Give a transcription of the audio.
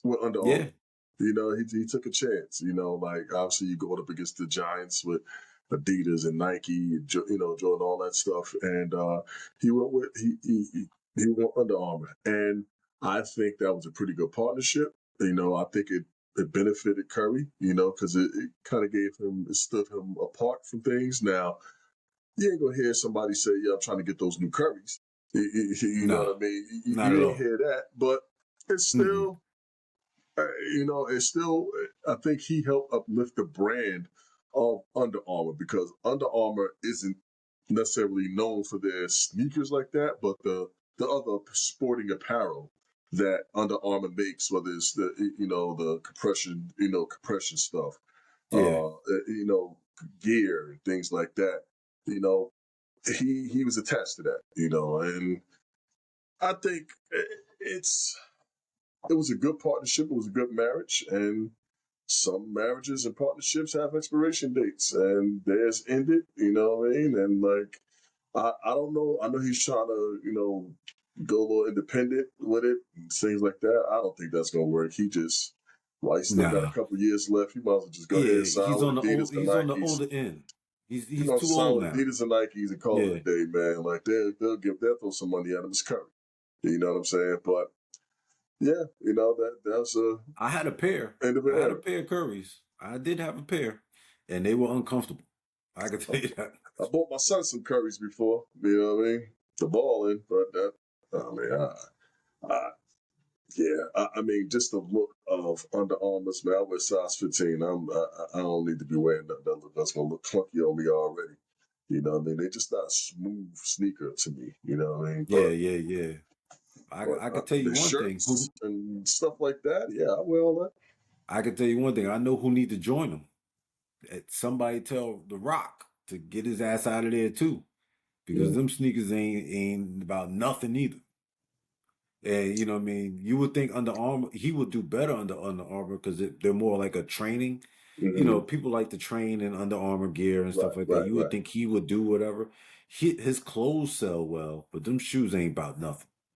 with Under Yeah. Armour. He took a chance. Like obviously you going up against the giants with Adidas and Nike, Jordan, all that stuff, and he went with he went Under Armour, and I think that was a pretty good partnership. I think it benefited Curry, because it kind of it stood him apart from things. Now, you ain't gonna hear somebody say, "Yeah, I'm trying to get those new Currys." You know Nah, what I mean? not at You ain't all. hear that, but it's Mm-mm. still, it's still. I think he helped uplift the brand of Under Armour because Under Armour isn't necessarily known for their sneakers like that, but the other sporting apparel that Under Armour makes, whether it's the compression stuff, Yeah. uh, you know, gear and things like that. You know, he was attached to that. And I think it was a good partnership. It was a good marriage, and some marriages and partnerships have expiration dates, and theirs ended. You know what I mean? And like, I don't know. I know he's trying to, go a little independent with it and things like that. I don't think that's gonna work. While he still got a Nah. couple years left, he might as well just go ahead and Yeah, sign with Adidas and he's on the Nikes. older end. He He's might as too well sign old with now. Adidas and Nikes and call it Yeah. a day, man. Like they'll throw some money at him. It's Curry. You know what I'm saying? But yeah, that's a I had a pair. end of an I had a era. pair of Currys. I did have a pair, and they were uncomfortable. I can I, tell you that. I bought my son some Currys before. You know what I mean? The ball in, but I mean, I yeah, I mean, just the look of Under Armour's, man. I wear size 15. I don't need to be wearing that's gonna look clunky on me already. You know what I mean? They're just not a smooth sneaker to me. You know what I mean? Yeah, yeah, yeah. But I could tell you the one thing. shirts and stuff like that, yeah, I wear all that. I could tell you one thing. I know who need to join them. Somebody tell The Rock to get his ass out of there too, because Yeah. them sneakers ain't about nothing either. And you know what I mean? You would think Under Armour, he would do better Under Armour because they're more like a training. Mm-hmm. People like to train in Under Armour gear and Right, stuff like that. right, You would right. think he would do whatever. His clothes sell well, but them shoes ain't about nothing.